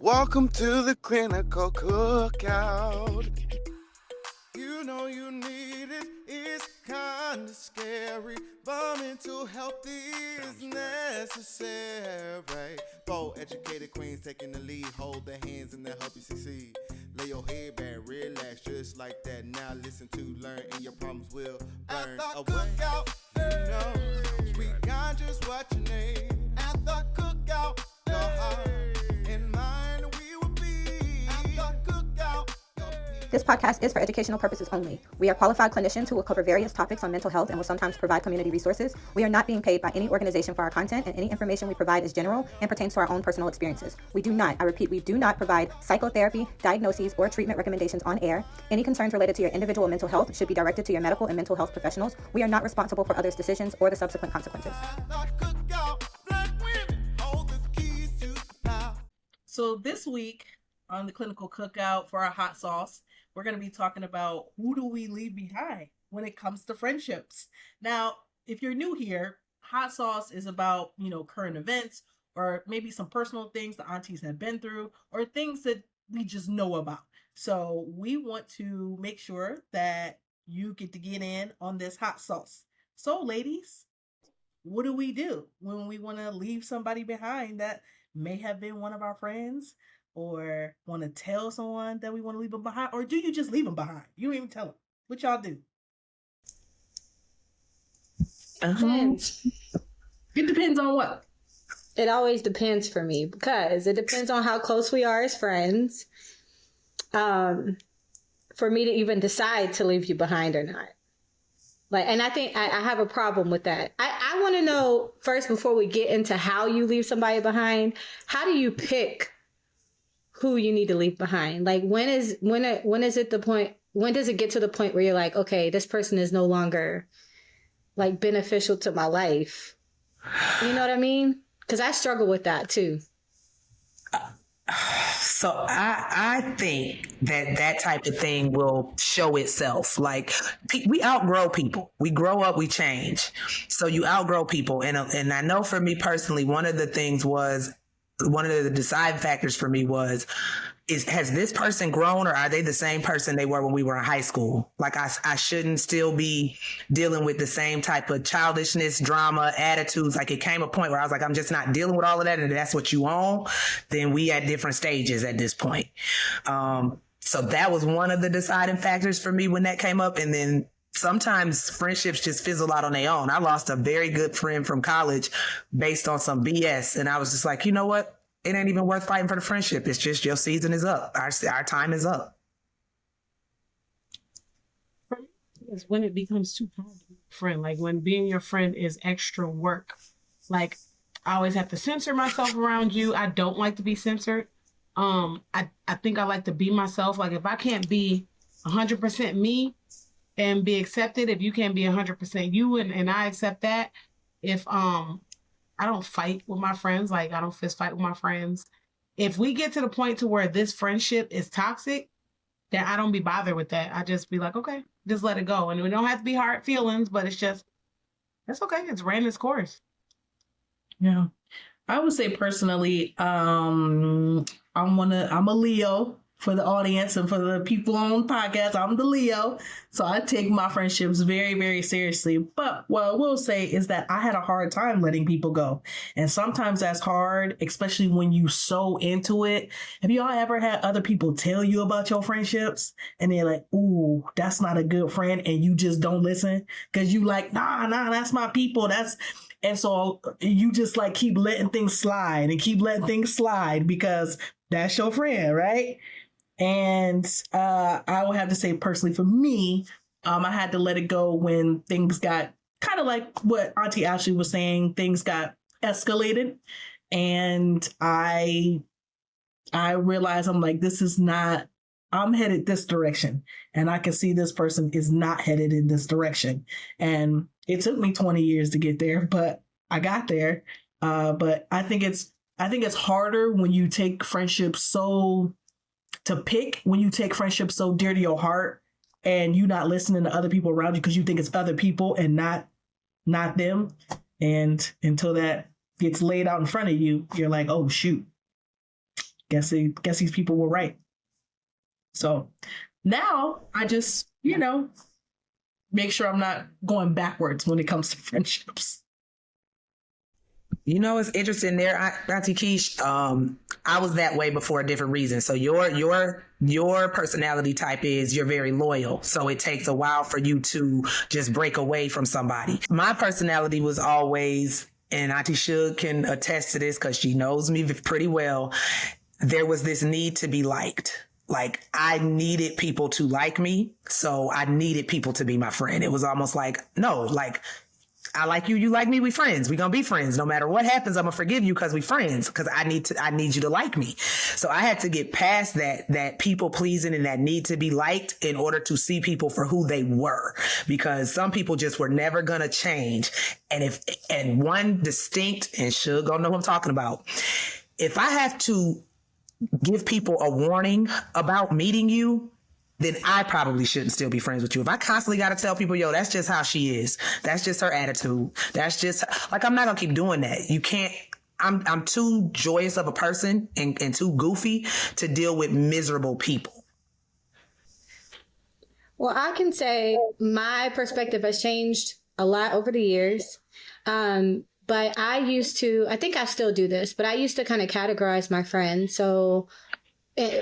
Welcome to the Clinical Cookout. You know you need it, it's kinda scary, but mental health is necessary. Bold, educated queens taking the lead, hold their hands and they'll help you succeed. Lay your head back, relax, just like that. Now listen to, learn, and your problems will burn away. Cookout, you know, we got just what you need. At the cookout, your heart and mind we will be. At the cookout. This podcast is for educational purposes only. We are qualified clinicians who will cover various topics on mental health and will sometimes provide community resources. We are not being paid by any organization for our content, and any information we provide is general and pertains to our own personal experiences. We do not provide psychotherapy, diagnoses, or treatment recommendations on air. Any concerns related to your individual mental health should be directed to your medical and mental health professionals. We are not responsible for others' decisions or the subsequent consequences. So this week on the Clinical Cookout for our hot sauce, we're going to be talking about who do we leave behind when it comes to friendships. Now, if you're new here, hot sauce is about, current events or maybe some personal things the aunties have been through or things that we just know about. So we want to make sure that you get to get in on this hot sauce. So ladies, what do we do when we want to leave somebody behind that may have been one of our friends, or want to tell someone that we want to leave them behind? Or do you just leave them behind? You don't even tell them. What y'all do? Depends. It depends on what? It always depends for me because it depends on how close we are as friends. For me to even decide to leave you behind or not. And I think I have a problem with that. I want to know first, before we get into how you leave somebody behind, how do you pick who you need to leave behind? Like, when does it get to the point where you're like, okay, this person is no longer like beneficial to my life? You know what I mean? Because I struggle with that too. So I think that type of thing will show itself. Like, we outgrow people. We grow up, we change. So you outgrow people. And I know for me personally, one of the deciding factors for me has this person grown, or are they the same person they were when we were in high school? Like, I shouldn't still be dealing with the same type of childishness, drama, attitudes. Like, it came a point where I was like, I'm just not dealing with all of that, and if that's what you own, then we at different stages at this point. So that was one of the deciding factors for me when that came up. And then sometimes friendships just fizzle out on their own. I lost a very good friend from college based on some BS, and I was just like, you know what? It ain't even worth fighting for the friendship. It's just your season is up. Our time is up. Is when it becomes too hard to be a friend. Like, when being your friend is extra work. Like, I always have to censor myself around you. I don't like to be censored. I think I like to be myself. Like, if I can't be 100% me and be accepted, if you can't be 100% you and I accept that, if I don't fight with my friends. Like, I don't fist fight with my friends. If we get to the point to where this friendship is toxic, then I don't be bothered with that. I just be like, okay, just let it go. And we don't have to be hard feelings, but it's okay. It's ran its course. Yeah. I would say personally, I'm a Leo. For the audience and for the people on the podcast, I'm the Leo. So I take my friendships very, very seriously. But what I will say is that I had a hard time letting people go. And sometimes that's hard, especially when you so into it. Have y'all ever had other people tell you about your friendships and they're like, ooh, that's not a good friend, and you just don't listen? Because you like, nah, that's my people. And so you just like keep letting things slide because that's your friend, right? And I would have to say personally for me, I had to let it go when things got kind of like what Auntie Ashley was saying, things got escalated. And I realized I'm like, I'm headed this direction. And I can see this person is not headed in this direction. And it took me 20 years to get there, but I got there. But I think it's harder when you take friendships so dear to your heart and you not listening to other people around you because you think it's other people and not them. And until that gets laid out in front of you, you're like, oh, shoot. guess these people were right. So now I just, make sure I'm not going backwards when it comes to friendships. It's interesting there, Auntie Keish. I was that way before a different reason. So your personality type is you're very loyal. So it takes a while for you to just break away from somebody. My personality was always, and Auntie Shug can attest to this because she knows me pretty well, there was this need to be liked. Like, I needed people to like me, so I needed people to be my friend. It was almost like, no, like, I like you, you like me, we friends. We gonna be friends. No matter what happens, I'm gonna forgive you because we friends, because I need you to like me. So I had to get past that people pleasing and that need to be liked in order to see people for who they were, because some people just were never gonna change. And one distinct, and Suge gonna know what I'm talking about, if I have to give people a warning about meeting you, then I probably shouldn't still be friends with you. If I constantly got to tell people, yo, that's just how she is. That's just her attitude. That's just like, I'm not going to keep doing that. You can't, I'm too joyous of a person and too goofy to deal with miserable people. Well, I can say my perspective has changed a lot over the years. But I think I still do this, but I used to kind of categorize my friends. So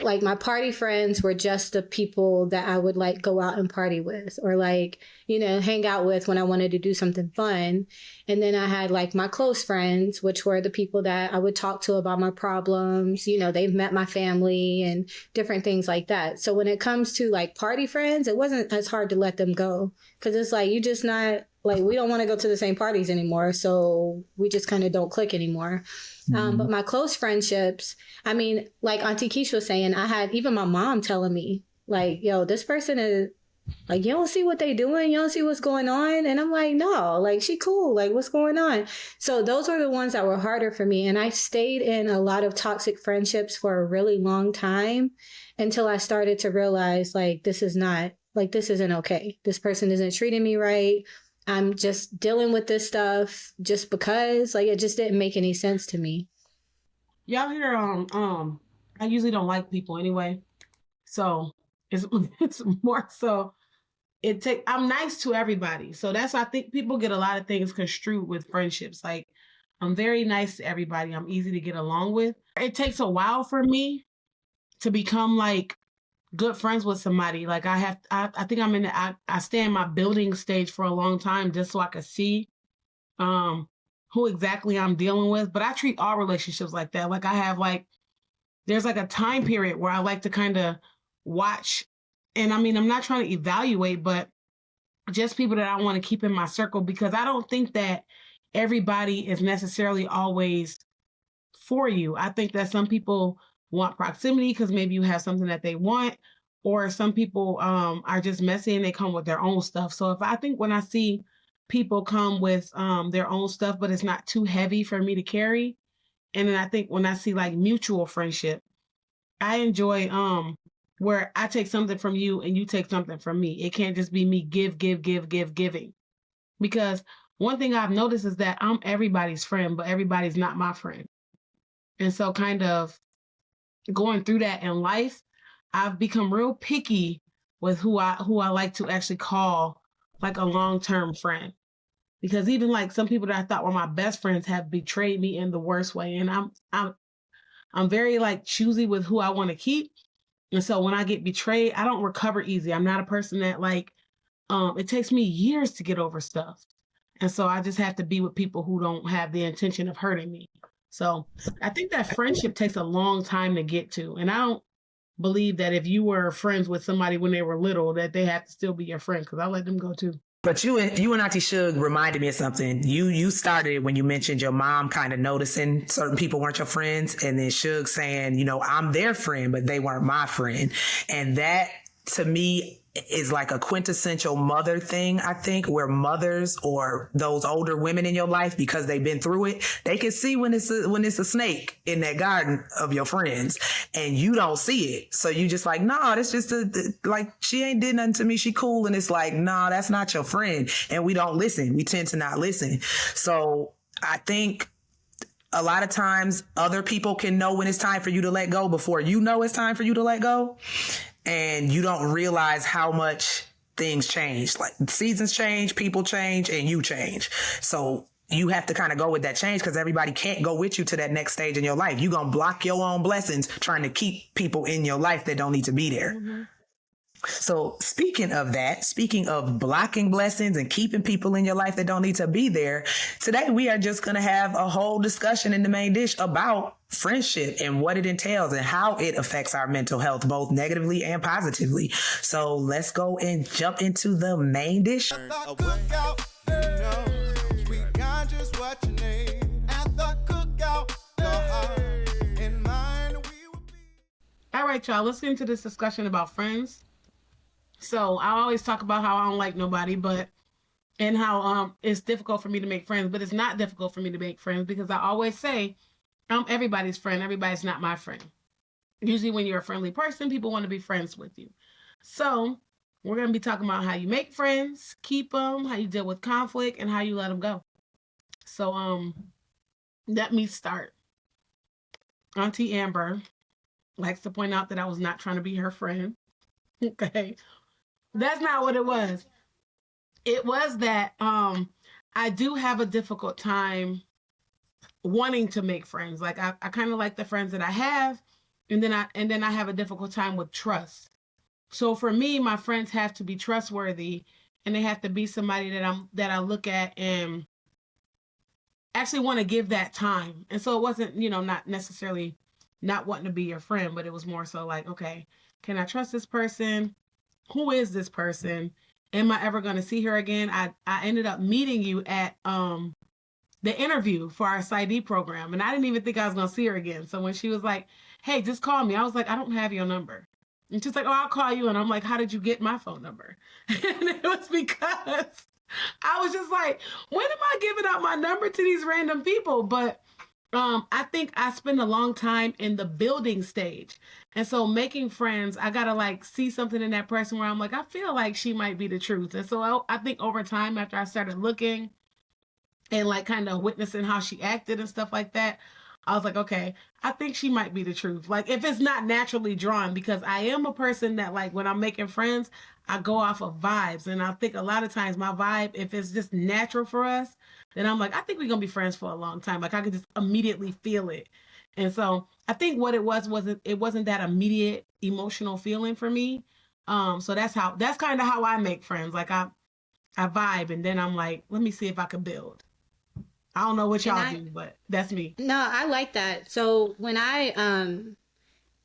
like my party friends were just the people that I would like go out and party with, or like, hang out with when I wanted to do something fun. And then I had like my close friends, which were the people that I would talk to about my problems. They've met my family and different things like that. So when it comes to like party friends, it wasn't as hard to let them go, because it's like, you just not like, we don't want to go to the same parties anymore. So we just kind of don't click anymore. But my close friendships, I mean, like Auntie Keisha was saying, I had even my mom telling me like, yo, this person is like, you don't see what they doing. You don't see what's going on. And I'm like, no, like, she cool. Like, what's going on? So those were the ones that were harder for me. And I stayed in a lot of toxic friendships for a really long time until I started to realize like, this isn't okay. This person isn't treating me right. I'm just dealing with this stuff just because, like, it just didn't make any sense to me. Y'all hear, I usually don't like people anyway. So it's more so I'm nice to everybody. So that's why I think people get a lot of things construed with friendships. Like, I'm very nice to everybody. I'm easy to get along with. It takes a while for me to become like good friends with somebody. Like I think I stay in my building stage for a long time just so I can see who exactly I'm dealing with. But I treat all relationships like that. Like I have there's like a time period where I like to kind of watch. And I mean, I'm not trying to evaluate, but just people that I want to keep in my circle, because I don't think that everybody is necessarily always for you. I think that some people want proximity because maybe you have something that they want, or some people are just messy and they come with their own stuff. So I think when I see people come with their own stuff, but it's not too heavy for me to carry. And then I think when I see like mutual friendship, I enjoy where I take something from you and you take something from me. It can't just be me giving. Because one thing I've noticed is that I'm everybody's friend, but everybody's not my friend. And so kind of going through that in life, I've become real picky with who I like to actually call like a long-term friend. Because even like some people that I thought were my best friends have betrayed me in the worst way. And I'm very like choosy with who I want to keep. And so when I get betrayed, I don't recover easy. I'm not a person that like, it takes me years to get over stuff. And so I just have to be with people who don't have the intention of hurting me. So I think that friendship takes a long time to get to. And I don't believe that if you were friends with somebody when they were little, that they have to still be your friend, because I let them go too. But you and Auntie Shug reminded me of something. You started when you mentioned your mom kind of noticing certain people weren't your friends, and then Shug saying, I'm their friend, but they weren't my friend. And that, to me, is like a quintessential mother thing, I think, where mothers or those older women in your life, because they've been through it, they can see when it's a snake in that garden of your friends and you don't see it. So you just like, no, that's just like, she ain't did nothing to me. She cool. And it's like, no, that's not your friend. And we don't listen. We tend to not listen. So I think a lot of times other people can know when it's time for you to let go before you know it's time for you to let go. And you don't realize how much things change. Like seasons change, people change, and you change. So you have to kind of go with that change because everybody can't go with you to that next stage in your life. You're going to block your own blessings trying to keep people in your life that don't need to be there. Mm-hmm. So speaking of that, speaking of blocking blessings and keeping people in your life that don't need to be there, today we are just going to have a whole discussion in the main dish about friendship and what it entails and how it affects our mental health, both negatively and positively. So let's go and jump into the main dish. All right, y'all, let's get into this discussion about friends. So I always talk about how I don't like nobody, and how it's difficult for me to make friends, but it's not difficult for me to make friends because I always say I'm everybody's friend. Everybody's not my friend. Usually when you're a friendly person, people want to be friends with you. So we're going to be talking about how you make friends, keep them, how you deal with conflict, and how you let them go. So let me start. Auntie Amber likes to point out that I was not trying to be her friend. Okay. That's not what it was. It was that I do have a difficult time wanting to make friends. Like I kind of like the friends that I have, and then I have a difficult time with trust. So for me, my friends have to be trustworthy, and they have to be somebody that I look at and actually want to give that time. And so it wasn't, not necessarily not wanting to be your friend, but it was more so like, okay, can I trust this person? Who is this person? Am I ever going to see her again? I ended up meeting you at the interview for our PsyD program, and I didn't even think I was going to see her again. So when she was like, hey, just call me, I was like, I don't have your number. And she's like, oh, I'll call you. And I'm like, how did you get my phone number? And it was because I was just like, when am I giving out my number to these random people? But I think I spend a long time in the building stage. And so making friends, I got to see something in that person where I'm like, I feel like she might be the truth. And so I think over time, after I started looking and kind of witnessing how she acted and stuff like that, I was like, okay, I think she might be the truth. If it's not naturally drawn, because I am a person that when I'm making friends, I go off of vibes. And I think a lot of times my vibe, if it's just natural for us, then I'm like, I think we're going to be friends for a long time. I could just immediately feel it. And so I think what it wasn't that immediate emotional feeling for me. So that's kind of how I make friends. I vibe, and then I'm like, let me see if I can build. I don't know what y'all do, but that's me. No, I like that. So when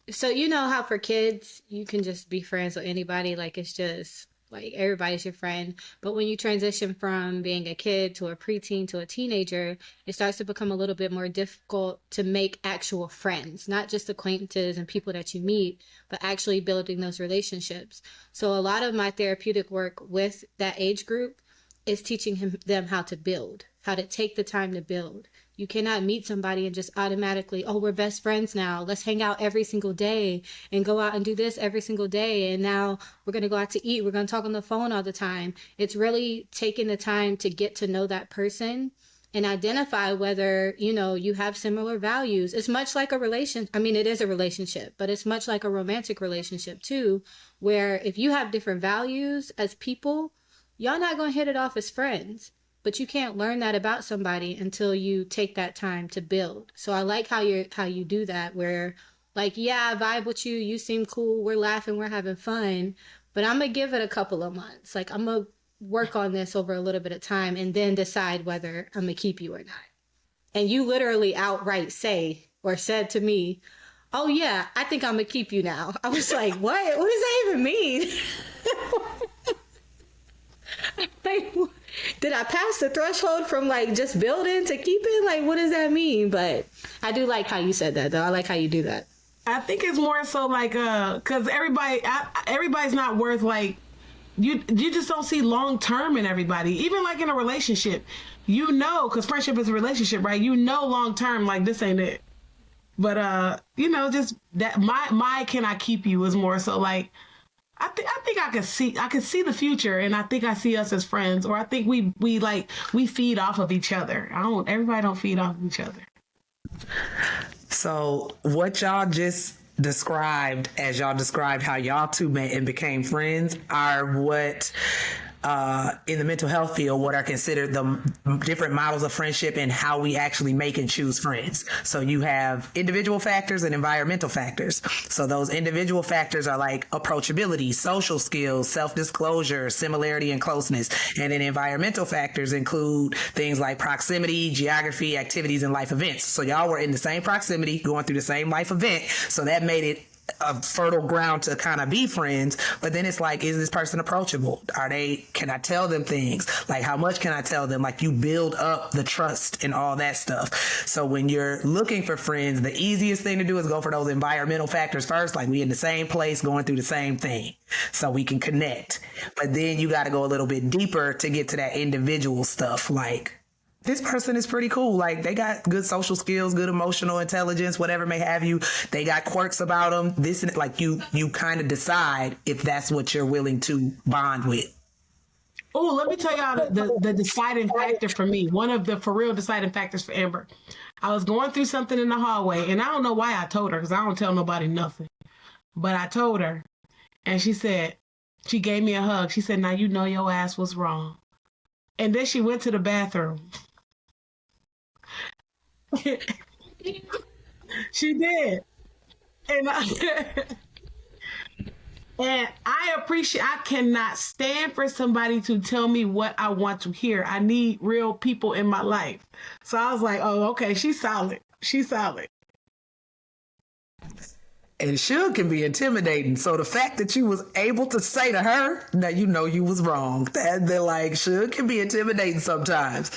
so you know how for kids, you can just be friends with anybody. It's just everybody's your friend. But when you transition from being a kid to a preteen to a teenager, it starts to become a little bit more difficult to make actual friends, not just acquaintances and people that you meet, but actually building those relationships. So a lot of my therapeutic work with that age group is teaching them how to build, how to take the time to build. You cannot meet somebody and just automatically, oh, we're best friends now. Let's hang out every single day and go out and do this every single day. And now we're going to go out to eat. We're going to talk on the phone all the time. It's really taking the time to get to know that person and identify whether, you have similar values. It's much like a relation. I mean, it is a relationship, but it's much like a romantic relationship too, where if you have different values as people, y'all not going to hit it off as friends. But you can't learn that about somebody until you take that time to build. So I like how you do that, where yeah, I vibe with you. You seem cool. We're laughing. We're having fun. But I'm going to give it a couple of months. I'm going to work on this over a little bit of time and then decide whether I'm going to keep you or not. And you literally outright said to me, oh yeah, I think I'm going to keep you now. I was like, what? What does that even mean? Did I pass the threshold from just building to keeping? What does that mean? But I do like how you said that, though. I like how you do that. I think it's more so because everybody's not worth you just don't see long term in everybody. Even in a relationship, because friendship is a relationship, right? Long term, this ain't it. But just that my can I keep you is more so I think I can see the future, and I think I see us as friends, or I think we feed off of each other. Everybody don't feed off of each other. So what y'all just described, as y'all described how y'all two met and became friends, are what in the mental health field, what are considered the different models of friendship and how we actually make and choose friends. So you have individual factors and environmental factors. So those individual factors are like approachability, social skills, self-disclosure, similarity and closeness. And then environmental factors include things like proximity, geography, activities, and life events. So y'all were in the same proximity, going through the same life event. So that made it a fertile ground to kind of be friends. But then it's like, is this person approachable? Can I tell them things? Like, how much can I tell them? Like, you build up the trust and all that stuff. So when you're looking for friends, the easiest thing to do is go for those environmental factors first. Like, we in the same place, going through the same thing, so we can connect. But then you got to go a little bit deeper to get to that individual stuff. Like, this person is pretty cool. Like, they got good social skills, good emotional intelligence, whatever may have you. They got quirks about them. This and like you kind of decide if that's what you're willing to bond with. Oh, let me tell y'all the deciding factor for me. One of the for real deciding factors for Amber. I was going through something in the hallway, and I don't know why I told her, because I don't tell nobody nothing. But I told her, and she gave me a hug. She said, "Now you know your ass was wrong." And then she went to the bathroom. She did. And I cannot stand for somebody to tell me what I want to hear. I need real people in my life. So I was like, oh, okay, she's solid. She's solid. And Suge can be intimidating. So the fact that you was able to say to her, now you know you was wrong. They're like, Suge can be intimidating sometimes.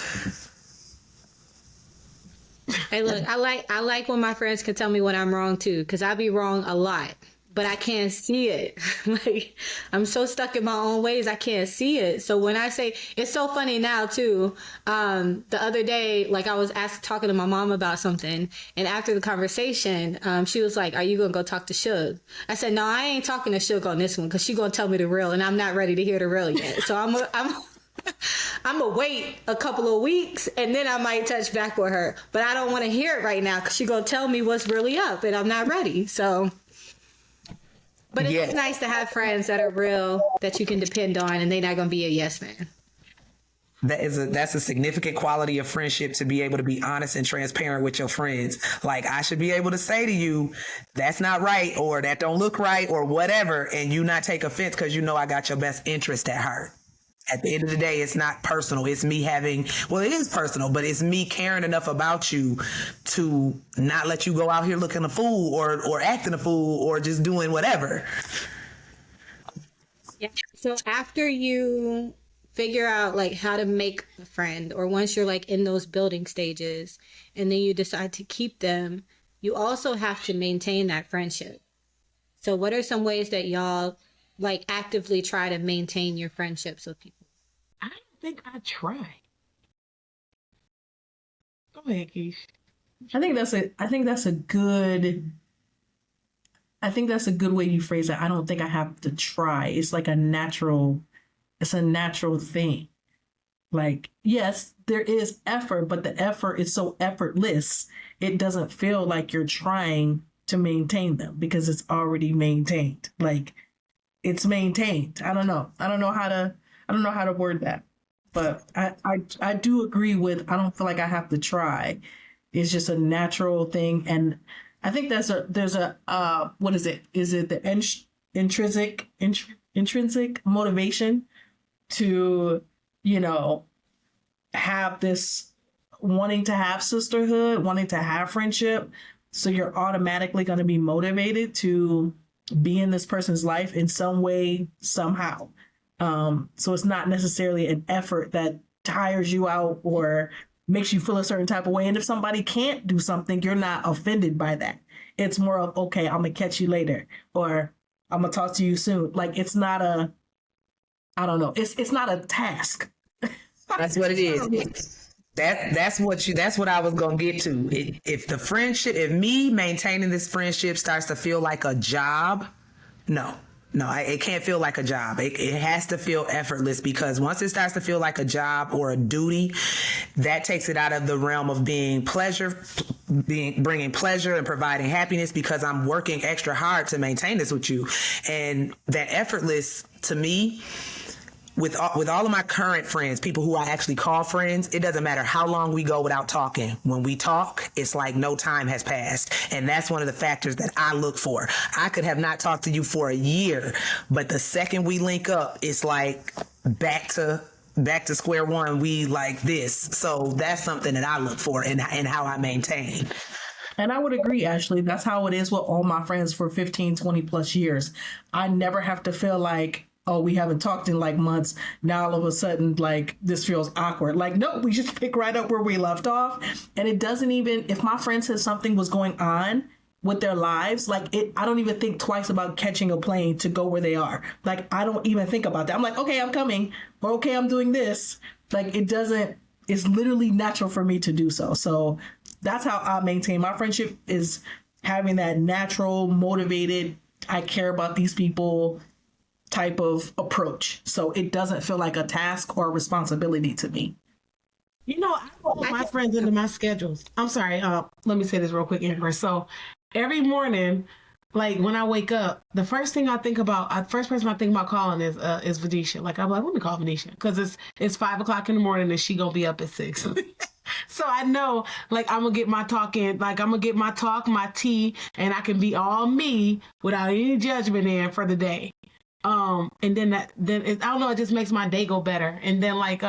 Hey, look, I like when my friends can tell me when I'm wrong too, because I be wrong a lot, but I can't see it. Like, I'm so stuck in my own ways, I can't see it. So when I say, it's so funny now too. The other day, like, I was talking to my mom about something, and after the conversation, she was like, "Are you gonna go talk to Suge?" I said, "No, I ain't talking to Suge on this one, because she gonna tell me the real, and I'm not ready to hear the real yet. So I'm gonna wait a couple of weeks, and then I might touch back with her. But I don't want to hear it right now, because she's gonna tell me what's really up, and I'm not ready." So, but it's nice to have friends that are real, that you can depend on, and they're not gonna be a yes man. That's a significant quality of friendship, to be able to be honest and transparent with your friends. Like, I should be able to say to you, that's not right, or that don't look right, or whatever, and you not take offense, because you know I got your best interest at heart. At the end of the day, it's not personal. It's me it is personal, but it's me caring enough about you to not let you go out here looking a fool or acting a fool or just doing whatever. Yeah. So after you figure out like how to make a friend, or once you're like in those building stages and then you decide to keep them, you also have to maintain that friendship. So what are some ways that y'all like actively try to maintain your friendships with people? I don't think I try. Go ahead, Keish. I think that's a good way you phrase it. I don't think I have to try. It's like a natural thing. Like, yes, there is effort, but the effort is so effortless. It doesn't feel like you're trying to maintain them, because it's already maintained. Like, it's maintained. I don't know how to word that, but I do agree with, I don't feel like I have to try. It's just a natural thing. And I think there's a what is it? Is it the intrinsic motivation to, have this wanting to have sisterhood, wanting to have friendship. So you're automatically going to be motivated to be in this person's life in some way, somehow. So it's not necessarily an effort that tires you out or makes you feel a certain type of way. And if somebody can't do something, you're not offended by that. It's more of, okay, I'm going to catch you later, or I'm going to talk to you soon. Like, it's not I don't know. It's not a task. That's what it is. That's what I was gonna get to. If me maintaining this friendship starts to feel like a job, no, No, it can't feel like a job. It has to feel effortless, because once it starts to feel like a job or a duty, that takes it out of the realm of being bringing pleasure and providing happiness, because I'm working extra hard to maintain this with you. And that effortless, to me, with all of my current friends, people who I actually call friends, it doesn't matter how long we go without talking. When we talk, it's like no time has passed. And that's one of the factors that I look for. I could have not talked to you for a year, but the second we link up, it's like back to square one. We like this. So that's something that I look for and how I maintain. And I would agree, Ashley. That's how it is with all my friends for 15, 20 plus years. I never have to feel like, oh, we haven't talked in like months. Now all of a sudden, like, this feels awkward. Like, no, we just pick right up where we left off. And it doesn't even, if my friend said something was going on with their lives, like, I don't even think twice about catching a plane to go where they are. Like, I don't even think about that. I'm like, okay, I'm coming. Or okay, I'm doing this. Like, it's literally natural for me to do so. So that's how I maintain my friendship, is having that natural, motivated, I care about these people type of approach. So it doesn't feel like a task or a responsibility to me. You know, I put my friends into my schedules. I'm sorry. Let me say this real quick, Amber. So every morning, like when I wake up, the first thing I think about, first person I think about calling is Vedisha. Like, I'm like, let me call Vedisha, because it's 5 o'clock in the morning and she gonna be up at 6. So I know, like, I'm gonna get my talk in, like, I'm gonna get my talk, my tea, and I can be all me without any judgment in for the day. And then I don't know, it just makes my day go better. And then, like,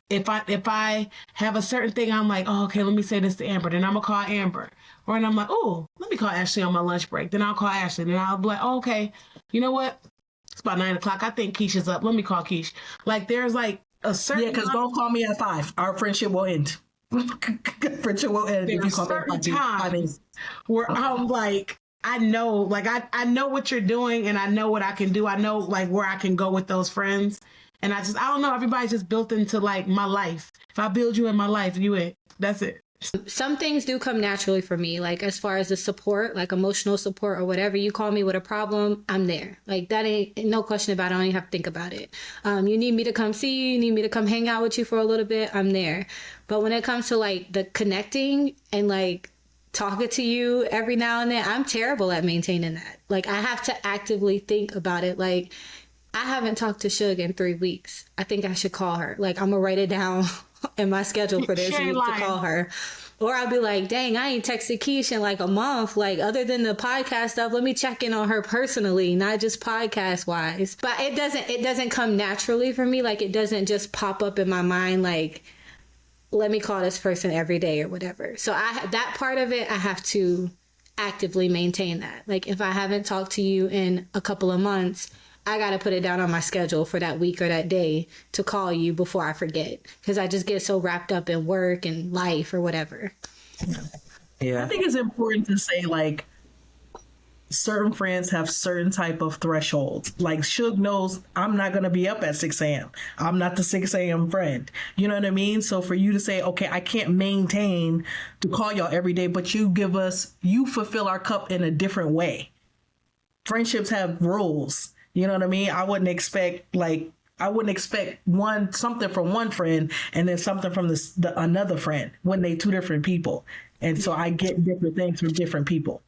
if I have a certain thing, I'm like, oh, okay, let me say this to Amber. Then I'm gonna call Amber. Or and I'm like, oh, let me call Ashley on my lunch break. Then I'll call Ashley. Then I'll be like, oh, okay, you know what? It's about 9 o'clock. I think Keisha's up. Let me call Keisha. Like, there's like a certain. Yeah, because don't call me at 5. Our friendship will end. Friendship will end if you call me at 5. Where I'm like, I know, like, I know what you're doing, and I know what I can do. I know, like, where I can go with those friends. And I don't know, everybody's just built into, like, my life. If I build you in my life, that's it. Some things do come naturally for me, like as far as the support, like emotional support or whatever. You call me with a problem, I'm there. Like, that ain't no question about it. I don't even have to think about it. You need me to come see you, you need me to come hang out with you for a little bit, I'm there. But when it comes to, like, the connecting and, like, talking to you every now and then, I'm terrible at maintaining that. Like, I have to actively think about it. Like, I haven't talked to Suge in 3 weeks. I think I should call her. Like, I'm gonna write it down in my schedule for this week to call her. Or I'll be like, dang, I ain't texted Keisha in like a month. Like, other than the podcast stuff, let me check in on her personally, not just podcast wise. But it doesn't come naturally for me. Like, it doesn't just pop up in my mind like, let me call this person every day or whatever. So that part of it, I have to actively maintain that. Like, if I haven't talked to you in a couple of months, I got to put it down on my schedule for that week or that day to call you before I forget. Because I just get so wrapped up in work and life or whatever. Yeah. I think it's important to say, like, certain friends have certain type of thresholds. Like, Suge knows I'm not going to be up at 6 a.m. I'm not the 6 a.m. friend. You know what I mean? So for you to say, okay, I can't maintain to call y'all every day, but you fulfill our cup in a different way. Friendships have rules. You know what I mean? I wouldn't expect something from one friend and then something from another friend when they two different people. And so I get different things from different people.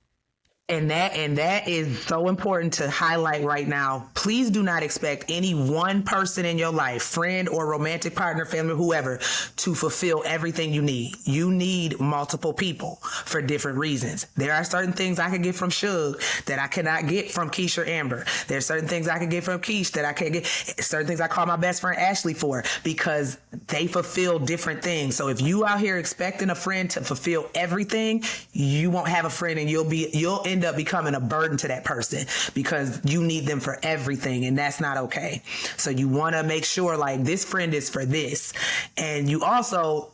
And that is so important to highlight right now. Please do not expect any one person in your life, friend or romantic partner, family, whoever, to fulfill everything you need. You need multiple people for different reasons. There are certain things I can get from Suge that I cannot get from Keisha or Amber. There's certain things I can get from Keish that I can't get. Certain things I call my best friend Ashley for, because they fulfill different things. So if you out here expecting a friend to fulfill everything, you won't have a friend, and you'll end up becoming a burden to that person because you need them for everything, and that's not okay. So you want to make sure, like, this friend is for this. And you also,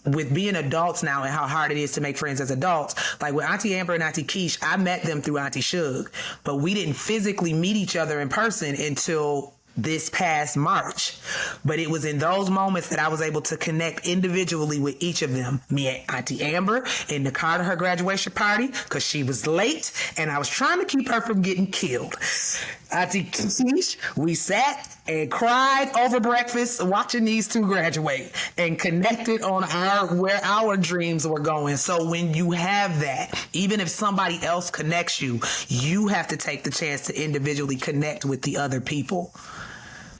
with being adults now and how hard it is to make friends as adults, like with Auntie Amber and Auntie Keish, I met them through Auntie Suge, but we didn't physically meet each other in person until this past March. But it was in those moments that I was able to connect individually with each of them. Me and Auntie Amber in the car to her graduation party because she was late and I was trying to keep her from getting killed. Auntie Keish, we sat and cried over breakfast watching these two graduate and connected on where our dreams were going. So when you have that, even if somebody else connects you, you have to take the chance to individually connect with the other people.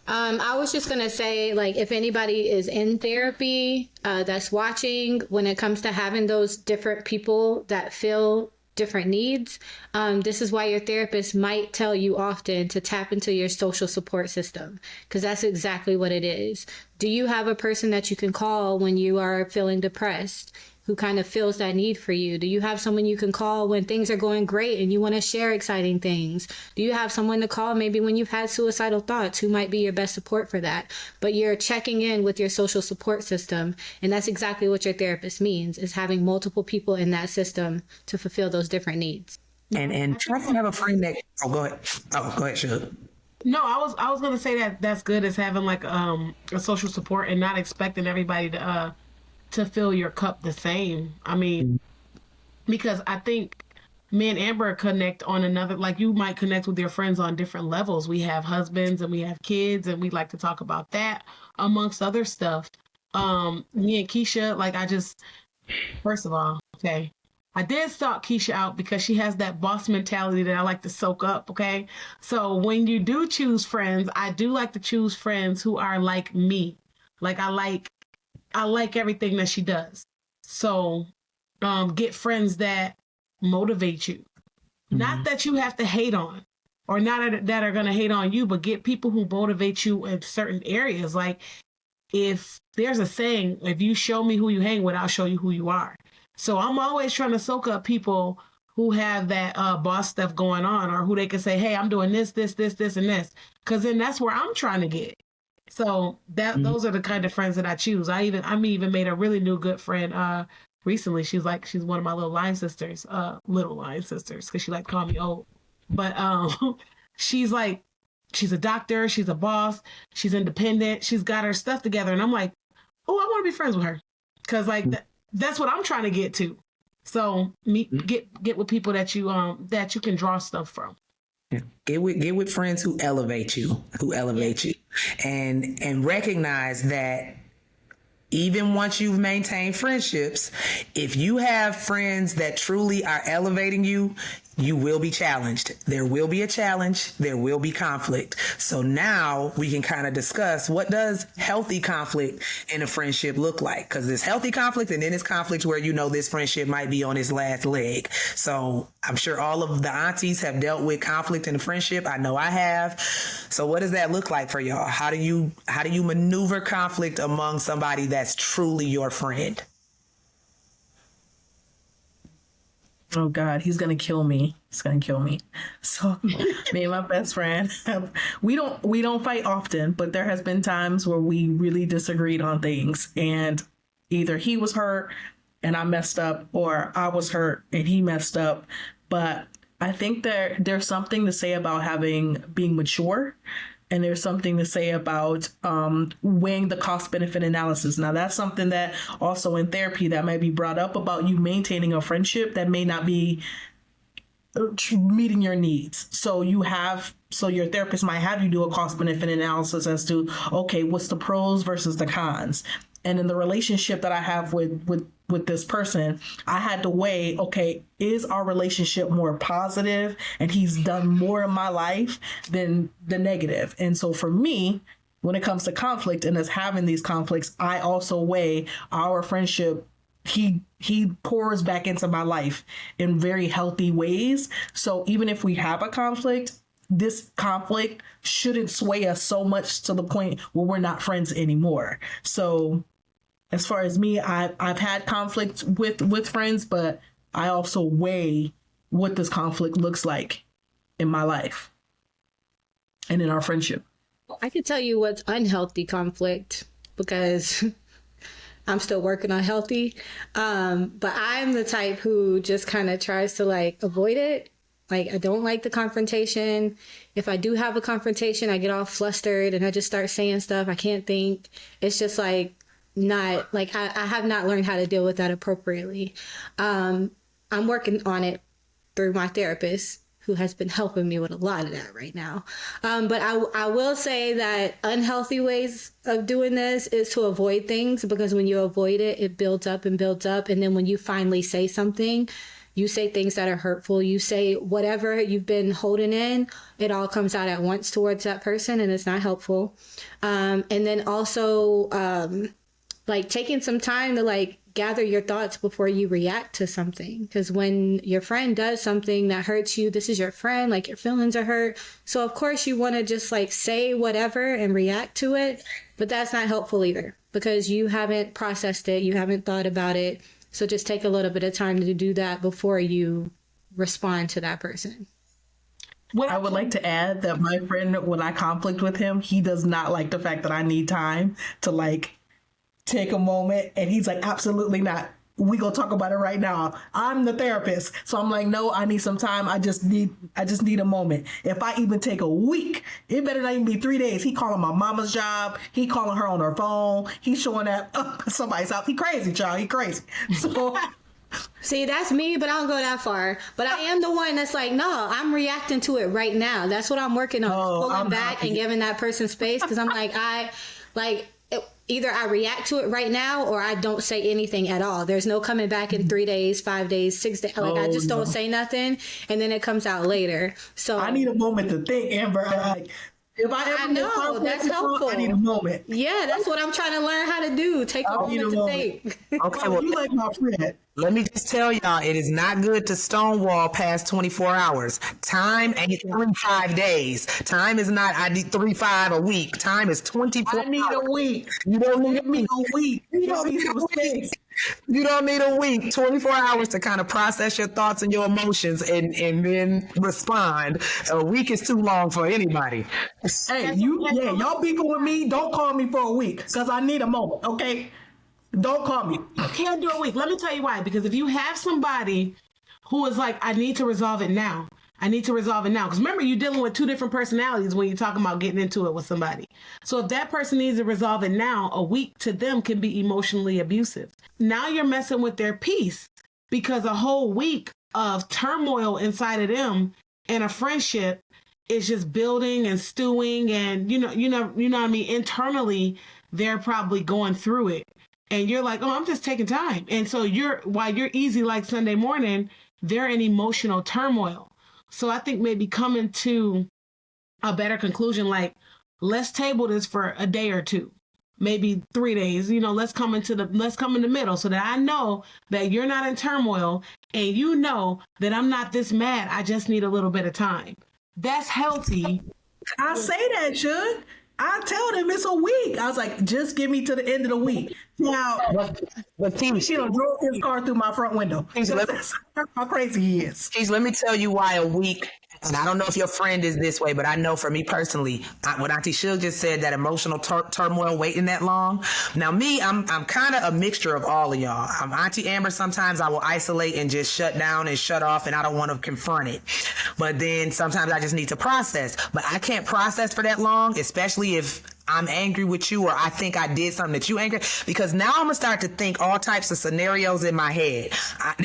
I was just going to say, like, if anybody is in therapy that's watching, when it comes to having those different people that feel different needs, this is why your therapist might tell you often to tap into your social support system, because that's exactly what it is. Do you have a person that you can call when you are feeling depressed, who kind of feels that need for you? Do you have someone you can call when things are going great and you want to share exciting things? Do you have someone to call maybe when you've had suicidal thoughts, who might be your best support for that? But you're checking in with your social support system, and that's exactly what your therapist means, is having multiple people in that system to fulfill those different needs. And try to have a friend that, go ahead, Shug. No, I was gonna say that that's good, is having like a social support and not expecting everybody to fill your cup the same. I mean, because I think me and Amber connect on another, like you might connect with your friends on different levels. We have husbands and we have kids and we like to talk about that amongst other stuff. Me and Keisha, like first of all, okay, I did stalk Keisha out because she has that boss mentality that I like to soak up, okay? So when you do choose friends, I do like to choose friends who are like me. Like I like everything that she does. So get friends that motivate you. Mm-hmm. Not that you have to hate on, or not that are going to hate on you, but get people who motivate you in certain areas. Like, if there's a saying, if you show me who you hang with, I'll show you who you are. So I'm always trying to soak up people who have that boss stuff going on, or who they can say, hey, I'm doing this, and this. Because then that's where I'm trying to get. So those are the kind of friends that I choose. I even made a really new good friend recently. She's one of my little line sisters, because she like to call me old. But she's a doctor, she's a boss, she's independent, she's got her stuff together, and I'm like, oh, I want to be friends with her, because that's what I'm trying to get to. So get with people that you can draw stuff from. Yeah. Get with friends who elevate you, and recognize that even once you've maintained friendships, if you have friends that truly are elevating you, you will be challenged. There will be a challenge. There will be conflict. So now we can kind of discuss, what does healthy conflict in a friendship look like? Because there's healthy conflict, and then there's conflict where this friendship might be on its last leg. So I'm sure all of the aunties have dealt with conflict in a friendship. I know I have. So what does that look like for y'all? How do you maneuver conflict among somebody that's truly your friend? Oh God, he's gonna kill me. So me and my best friend, we don't fight often, but there has been times where we really disagreed on things, and either he was hurt and I messed up, or I was hurt and he messed up. But I think there's something to say about being mature. And there's something to say about weighing the cost-benefit analysis. Now, that's something that also in therapy that might be brought up about you maintaining a friendship that may not be meeting your needs. So your therapist might have you do a cost-benefit analysis as to, okay, what's the pros versus the cons? And in the relationship that I have with this person, I had to weigh, okay, is our relationship more positive and he's done more in my life than the negative? And so for me, when it comes to conflict and us having these conflicts, I also weigh our friendship. He pours back into my life in very healthy ways. So even if we have a conflict, this conflict shouldn't sway us so much to the point where we're not friends anymore. So as far as me, I've had conflict with friends, but I also weigh what this conflict looks like in my life and in our friendship. I can tell you what's unhealthy conflict, because I'm still working on healthy. But I'm the type who just kind of tries to avoid it. Like, I don't like the confrontation. If I do have a confrontation, I get all flustered and I just start saying stuff. I can't think. It's just like not like I have not learned how to deal with that appropriately. I'm working on it through my therapist, who has been helping me with a lot of that right now. But I will say that unhealthy ways of doing this is to avoid things, because when you avoid it, it builds up and builds up. And then when you finally say something, you say things that are hurtful. You say whatever you've been holding in, it all comes out at once towards that person, and it's not helpful. And then also like taking some time to like gather your thoughts before you react to something. Because when your friend does something that hurts you, this is your friend, like your feelings are hurt. So of course you want to just like say whatever and react to it. But that's not helpful either, because you haven't processed it. You haven't thought about it. So just take a little bit of time to do that before you respond to that person. What I would like to add that my friend, when I conflict with him, he does not like the fact that I need time to like take a moment, and he's like, absolutely not. We gonna talk about it right now. I'm the therapist. So I'm like, no, I need some time. I just need a moment. If I even take a week, it better not even be 3 days. He calling my mama's job. He calling her on her phone. He's showing up somebody's house. He crazy, child. He crazy. So see, that's me, but I don't go that far. But I am the one that's like, no, I'm reacting to it right now. That's what I'm working on. Pulling back and giving that person space, because I'm like, either I react to it right now or I don't say anything at all. There's no coming back in 3 days, 5 days, 6 days. Like, I just don't say nothing, and then it comes out later. So I need a moment to think, Amber. Like, if I know that's helpful. I need a moment. Yeah, that's what I'm trying to learn how to do. Take a moment to think. Okay, well, you like my friend. let me just tell y'all, it is not good to stonewall past 24 hours. Time ain't 3-5 days. Time is not, I need 3-5 a week. Time is 24 I need hours. a week. You don't need Give me a week. You don't need a week. You don't need a week. 24 hours to kind of process your thoughts and your emotions and then respond. A week is too long for anybody. Hey, y'all beefing with me. Don't call me for a week, because I need a moment, okay? Don't call me. You can't do a week. Let me tell you why. Because if you have somebody who is like, I need to resolve it now. I need to resolve it now. Because remember, you're dealing with two different personalities when you're talking about getting into it with somebody. So if that person needs to resolve it now, a week to them can be emotionally abusive. Now you're messing with their peace, because a whole week of turmoil inside of them and a friendship is just building and stewing. And, you know what I mean? Internally, they're probably going through it. And you're like, oh, I'm just taking time. And so while you're easy like Sunday morning, they're in emotional turmoil. So I think maybe coming to a better conclusion, like, let's table this for a day or two, maybe 3 days. Let's come in the middle, so that I know that you're not in turmoil, and you know that I'm not this mad. I just need a little bit of time. That's healthy. I say that, Shug. I tell them it's a week. I was like, just give me to the end of the week. Now, But Keith, she done drove his car through my front window. That's how crazy he is. Keith, let me tell you why a week. And I don't know if your friend is this way, but I know for me personally, what Auntie Shug just said, that emotional turmoil waiting that long. Now me, I'm kind of a mixture of all of y'all. I'm Auntie Amber. Sometimes I will isolate and just shut down and shut off, and I don't want to confront it. But then sometimes I just need to process. But I can't process for that long, especially if I'm angry with you, or I think I did something that you angry, because now I'm gonna start to think all types of scenarios in my head.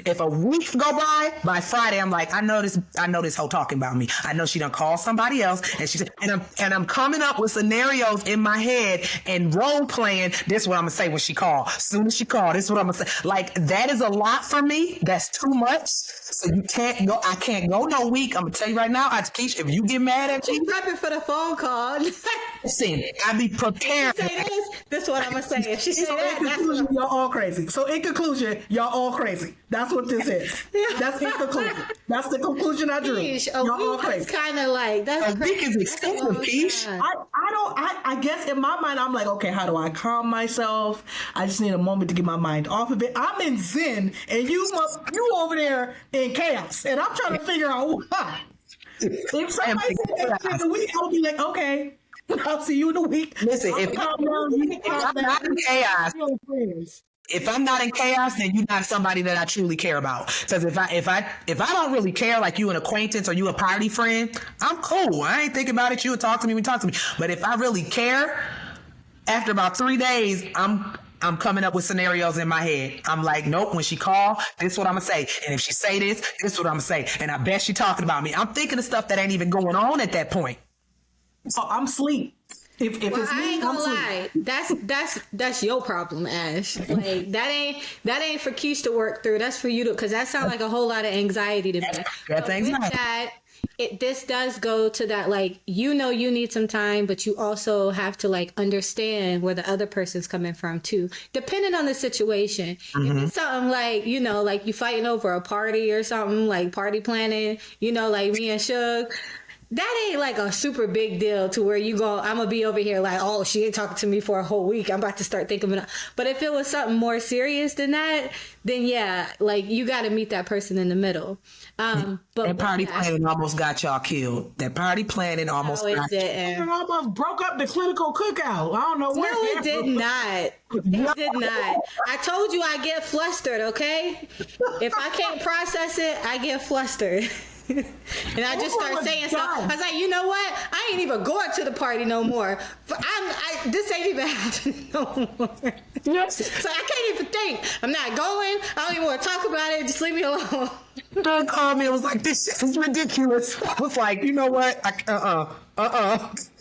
If a week go by Friday, I'm like, I know this hoe talking about me. I know she done called somebody else, and she said, and I'm coming up with scenarios in my head and role playing. This is what I'm gonna say when she called. As soon as she called, this is what I'm gonna say. Like, that is a lot for me. That's too much. So you can't go. I can't go no week. I'm gonna tell you right now, Keisha, if you get mad at me, prepping for the phone call. listen, I be prepared. This is what I'm gonna say. If she say that, in conclusion, y'all all crazy. So in conclusion, y'all all crazy. That's what this is. That's in conclusion. That's the conclusion I drew. Y'all all crazy. It's kind of like that's a week is expensive, Keish. I guess in my mind, I'm like, okay, how do I calm myself? I just need a moment to get my mind off of it. I'm in Zen, and you over there in chaos, and I'm trying to figure out why. If somebody said that in a week, I'll be like, okay, I'll see you in a week. Listen, if I'm not in chaos, If I'm not in chaos, then you're not somebody that I truly care about. Because if I don't really care, like you an acquaintance or you a party friend, I'm cool. I ain't thinking about it. You would talk to me, we talk to me. But if I really care, after about 3 days, I'm coming up with scenarios in my head. I'm like, nope, when she call, this is what I'm gonna say. And if she say this is what I'm gonna say. And I bet she talking about me. I'm thinking of stuff that ain't even going on at that point. So I'm sleep. If Well, it's I me, ain't gonna I'm sleep. lie. That's your problem, Ash. Like that ain't for Keish to work through. That's for you to, because that sounds like a whole lot of anxiety to me. That's anxiety. This does go to that, like, you need some time, but you also have to like understand where the other person's coming from too, depending on the situation. If it's something like, like you fighting over a party or something, like party planning, like me and Suge, that ain't like a super big deal to where you go, I'm gonna be over here like, oh, she ain't talking to me for a whole week, I'm about to start thinking about it. But if it was something more serious than that, then yeah, like you got to meet that person in the middle. But that party planning almost got y'all killed. That party planning almost got you. It almost broke up the clinical cookout. I don't know where. No, it did not. It did not. I told you I get flustered, okay? If I can't process it, I get flustered. And I just start saying stuff. I was like, you know what? I ain't even going to the party no more. This ain't even happening no more. So I can't even think. I'm not going. I don't even want to talk about it. Just leave me alone. Doug called me and was like, this is ridiculous. I was like, you know what? It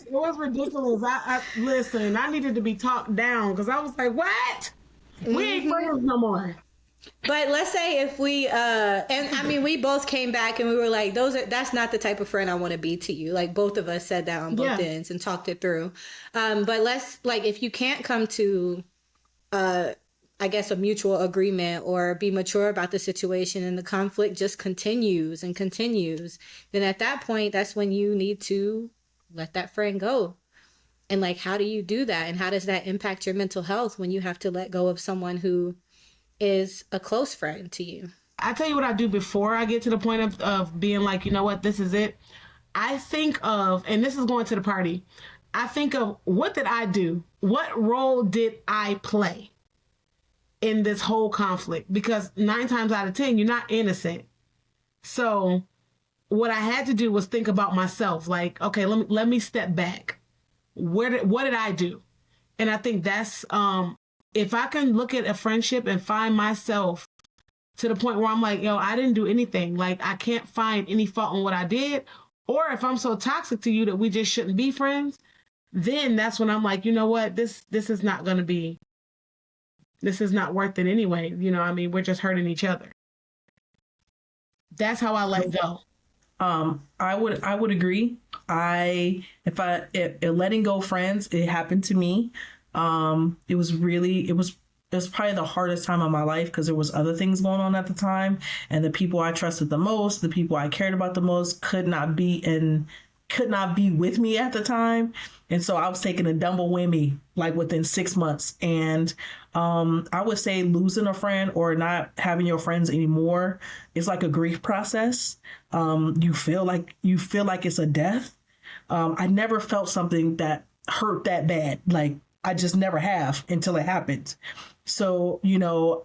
was ridiculous. I listen, I needed to be talked down because I was like, what? We ain't friends no more. But let's say if we and I mean we both came back and we were like, that's not the type of friend I want to be to you. Like both of us said that on both ends and talked it through. But let's, like, if you can't come to I guess a mutual agreement or be mature about the situation and the conflict just continues and continues, then at that point that's when you need to let that friend go. And like, how do you do that? And how does that impact your mental health when you have to let go of someone who is a close friend to you? I tell you what I do before I get to the point of being like, you know what, this is it. I think of, and this is going to the party, I think of, what did I do? What role did I play in this whole conflict? Because 9 times out of 10, you're not innocent. So what I had to do was think about myself. Like, okay, let me step back. What did I do? And I think that's, if I can look at a friendship and find myself to the point where I'm like, yo, I didn't do anything. Like, I can't find any fault in what I did. Or if I'm so toxic to you that we just shouldn't be friends, then that's when I'm like, you know what? This is not going to be, this is not worth it anyway. I mean, we're just hurting each other. That's how I let go. I would agree. If letting go friends, it happened to me. It was probably the hardest time of my life because there was other things going on at the time, and the people I trusted the most, the people I cared about the most, could not be with me at the time. And so I was taking a double whammy like within 6 months. And I would say losing a friend or not having your friends anymore is like a grief process. You feel like it's a death. I never felt something that hurt that bad. Like, I just never have until it happened. So, once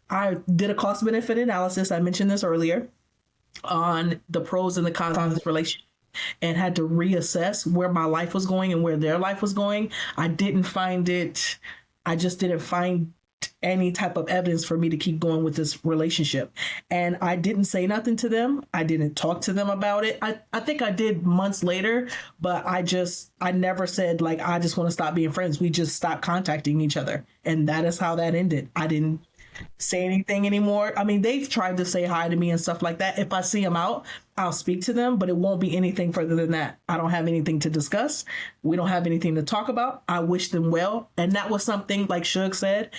I did a cost benefit analysis, I mentioned this earlier, on the pros and the cons of this relationship, and had to reassess where my life was going and where their life was going. I just didn't find any type of evidence for me to keep going with this relationship. And I didn't say nothing to them. I didn't talk to them about it. I think I did months later, but I never said, like, I just want to stop being friends. We just stopped contacting each other. And that is how that ended. I didn't say anything anymore. I mean, they've tried to say hi to me and stuff like that. If I see them out, I'll speak to them, but it won't be anything further than that. I don't have anything to discuss. We don't have anything to talk about. I wish them well. And that was something, like Suge said,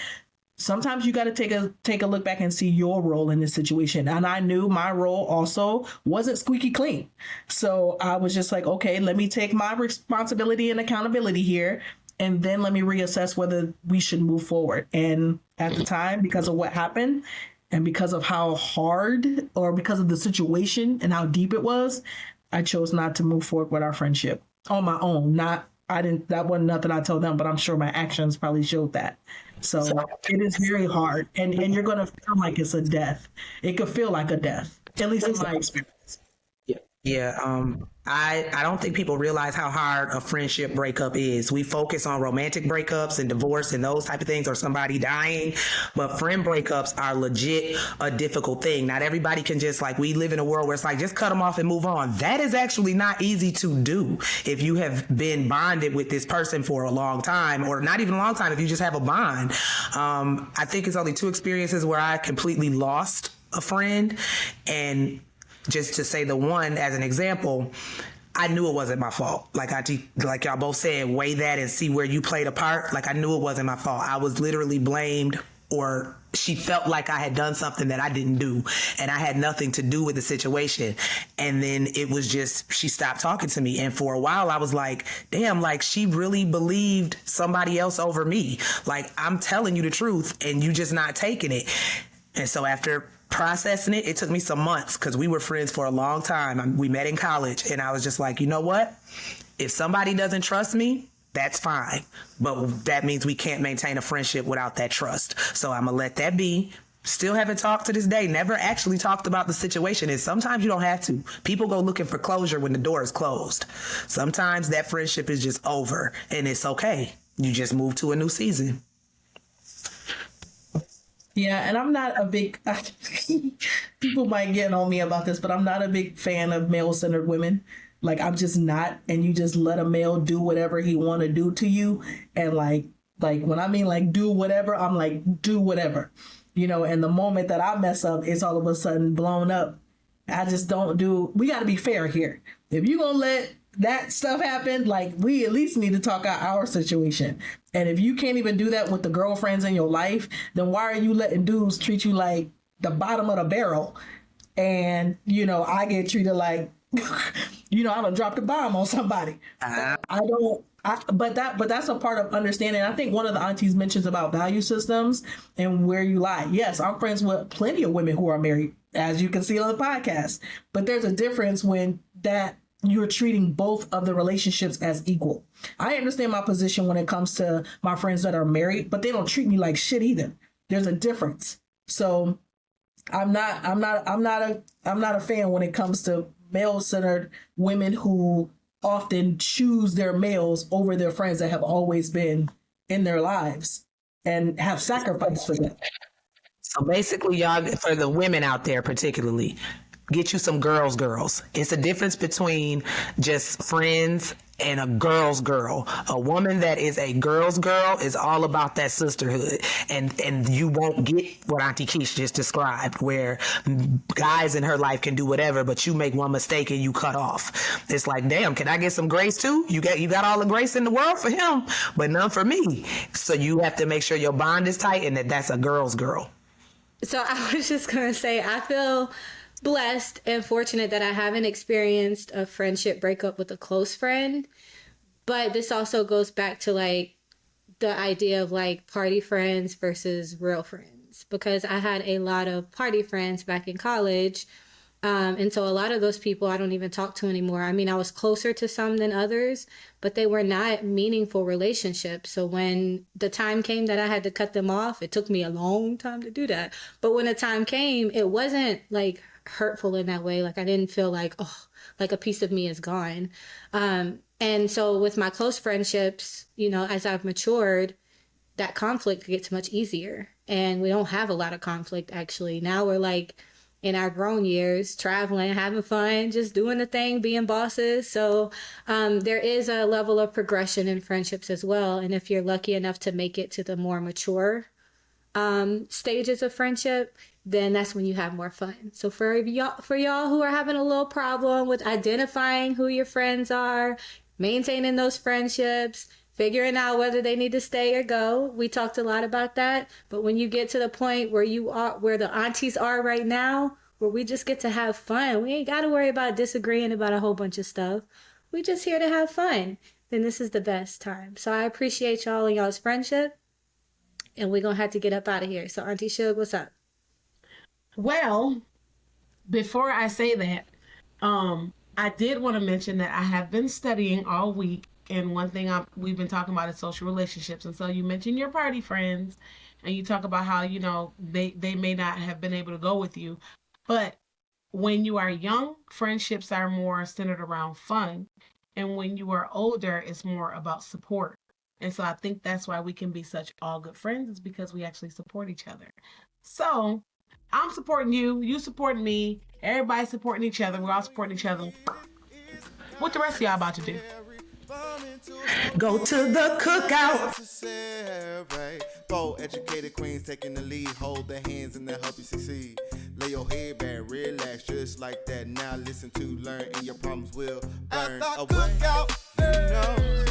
sometimes you got to take a look back and see your role in this situation. And I knew my role also wasn't squeaky clean. So I was just like, okay, let me take my responsibility and accountability here, and then let me reassess whether we should move forward. And at the time, because of what happened and because of how hard, or because of the situation and how deep it was, I chose not to move forward with our friendship on my own, not that wasn't nothing I told them, but I'm sure my actions probably showed that. So it is very hard. And you're going to feel like it's a death. It could feel like a death, at least in my experience. Yeah, I don't think people realize how hard a friendship breakup is. We focus on romantic breakups and divorce and those type of things, or somebody dying, but friend breakups are legit a difficult thing. Not everybody can just, like, we live in a world where it's like, just cut them off and move on. That is actually not easy to do if you have been bonded with this person for a long time, or not even a long time, if you just have a bond. I think it's only 2 experiences where I completely lost a friend, and just to say the one as an example, I knew it wasn't my fault. Like y'all both said, weigh that and see where you played a part. Like, I knew it wasn't my fault. I was literally blamed, or she felt like I had done something that I didn't do, and I had nothing to do with the situation. And then it was just, she stopped talking to me. And for a while I was like, damn, like, she really believed somebody else over me. Like, I'm telling you the truth and you just not taking it. And so after processing it took me some months, because we were friends for a long time. We met in college, and I was just like, you know what? If somebody doesn't trust me, that's fine. But that means we can't maintain a friendship without that trust. So I'm going to let that be. Still haven't talked to this day. Never actually talked about the situation. And sometimes you don't have to. People go looking for closure when the door is closed. Sometimes that friendship is just over, and it's okay. You just move to a new season. Yeah, and I'm not a big, people might get on me about this, but I'm not a big fan of male-centered women. Like, I'm just not, and you just let a male do whatever he want to do to you. And like when I mean like do whatever, I'm like, do whatever, and the moment that I mess up, it's all of a sudden blown up. I just don't do, we got to be fair here. If you're going to let that stuff happen, like, we at least need to talk out our situation. And if you can't even do that with the girlfriends in your life, then why are you letting dudes treat you like the bottom of the barrel? And, I get treated like, I done dropped a bomb on somebody. But that's a part of understanding. I think one of the aunties mentions about value systems and where you lie. Yes, I'm friends with plenty of women who are married, as you can see on the podcast. But there's a difference when that you're treating both of the relationships as equal. I understand my position when it comes to my friends that are married, but they don't treat me like shit either. There's a difference. So I'm not a fan when it comes to male-centered women who often choose their males over their friends that have always been in their lives and have sacrificed for them. So basically, y'all, for the women out there particularly, get you some girls. It's a difference between just friends and a girl's girl. A woman that is a girl's girl is all about that sisterhood. And you won't get what Auntie Keisha just described, where guys in her life can do whatever, but you make one mistake and you cut off. It's like, damn, can I get some grace too? You got all the grace in the world for him, but none for me. So you have to make sure your bond is tight and that's a girl's girl. So I was just going to say, I feel blessed and fortunate that I haven't experienced a friendship breakup with a close friend. But this also goes back to like the idea of like party friends versus real friends, because I had a lot of party friends back in college. And so a lot of those people I don't even talk to anymore. I mean, I was closer to some than others, but they were not meaningful relationships. So when the time came that I had to cut them off, it took me a long time to do that. But when the time came, it wasn't like hurtful in that way. Like, I didn't feel like, oh, like a piece of me is gone. And so with my close friendships, as I've matured, that conflict gets much easier. And we don't have a lot of conflict, actually. Now we're like in our grown years, traveling, having fun, just doing the thing, being bosses. So there is a level of progression in friendships as well. And if you're lucky enough to make it to the more mature stages of friendship, then that's when you have more fun. So for y'all who are having a little problem with identifying who your friends are, maintaining those friendships, figuring out whether they need to stay or go, we talked a lot about that. But when you get to the point where where the aunties are right now, where we just get to have fun, we ain't got to worry about disagreeing about a whole bunch of stuff. We just here to have fun. Then this is the best time. So I appreciate y'all and y'all's friendship. And we're going to have to get up out of here. So Auntie Shug, what's up? Well, before I say that, I did want to mention that I have been studying all week And one thing we've been talking about is social relationships. And so you mentioned your party friends, and you talk about how, you know, they may not have been able to go with you. But when you are young, friendships are more centered around fun. And when you are older, it's more about support. And so I think that's why we can be such all good friends, is because we actually support each other. So I'm supporting you, you supporting me, everybody's supporting each other, we're all supporting each other. What the rest of y'all about to do? Go to the cookout. Bold, educated queens taking the lead. Hold their hands and they'll help you succeed. Lay your head back, relax, just like that. Now listen to, learn, and your problems will burn away. You know.